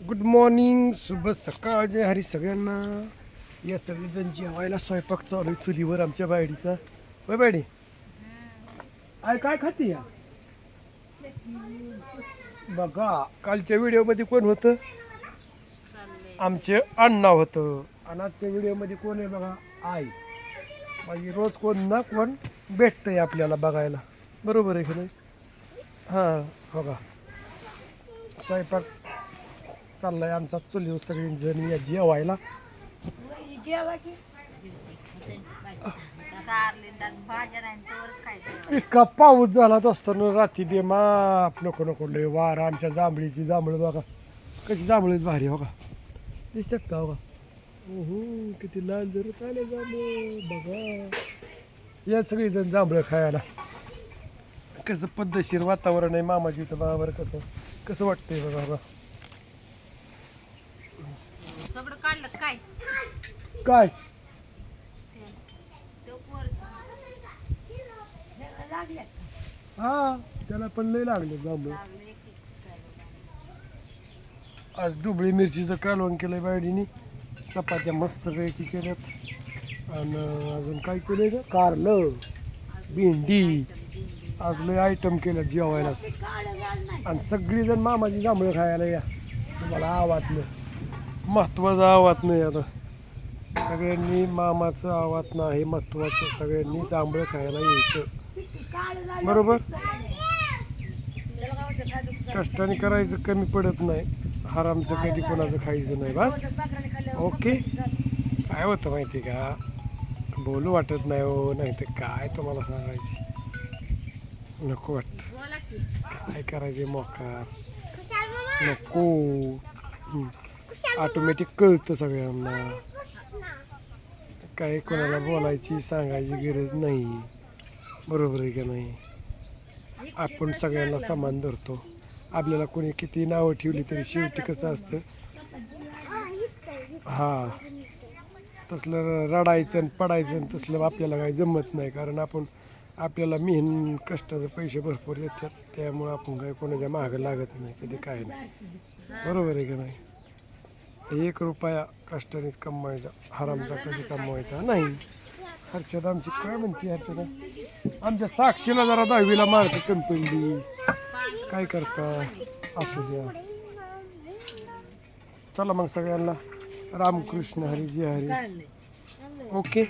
Good morning, शुभ सकाळ जय हरी सगळ्यांना. या सगळेजण जेवायला स्वयंपाक चालू आहे चुलीवर आमच्या बायडीचा. होय बायडी, आय काय खाते या बघा. कालच्या व्हिडिओमध्ये कोण होतं? आमचे अण्णा होतं. आणि आजच्या व्हिडिओमध्ये कोण आहे बघा? आई. म्हणजे रोज कोण ना कोण भेटतंय आपल्याला बघायला, बरोबर आहे की नाही? हां बघा, स्वयंपाक चाललाय आमचा चुलीवर. सगळी या जेवायला. इतका पाऊस झाला असताना रात्री बेमाप नको नको लय वारा. आमच्या जांभळीची जांभळं बघा कशी जांभळीत भारी बघा, दिसतात का बघा. किती लाल जरत आले जांभळं बघा. या सगळीजण जांभळं खायला. कसं पद्धतशीर वातावरण आहे मामाची इथं बघा बरं. कसं कसं वाटतंय बघा बघा. सगळं काढलं काय काय हा त्याला पण लय लागले जांभळं. आज डुबळी मिरचीचं कालवण केलंय बायडीनी. चपात्या मस्त पैकी केल्यात. आणि अजून काय केलंय का? कारलं, भेंडी. आज लय आयटम केल्यात जेवायला. आणि सगळीजण मामाची जांभळं खायला या. तुम्हाला आवातलं महत्त्वाचं आवात नाही. आता सगळ्यांनी मामाचं आवात नाही महत्त्वाचं. सगळ्यांनी जांभळं खायला यायचं, बरोबर. कष्टाने करायचं कमी पडत नाही. हरामचं कधी कोणाचं खायचं नाही. बस ओके. काय होतं माहिती का, बोलू वाटत नाही हो. नाही तर काय तुम्हाला सांगायची नको वाटतं. काय करायचे मोकार नको. ऑटोमॅटिक कळतं सगळ्यांना. काही कोणाला बोलायची सांगायची गरज नाही, बरोबर आहे का नाही? आपण सगळ्यांना समान धरतो. आपल्याला कोणी किती नावं ठेवली तरी शेवटी कसं असतं, हा तसलं रडायचं आणि पडायचं आणि तसलं आपल्याला काही जमत नाही. कारण आपण आपल्याला मेहनत कष्टाचे पैसे भरपूर येतात. त्यामुळं आपण काही कोणाच्या मागं लागत नाही कधी, काय नाही, बरोबर आहे का नाही? 1 रुपया कष्टानेच कमवायचा, हरामचा कधी कमवायचा नाही. हर्षद आमची काय म्हणते? हर्षद आमच्या साक्षीला जरा 10वीला मार्क कमी पडली. काय करता, असू द्या. चला मग सगळ्यांना रामकृष्ण हरी, जय हरी. ओके.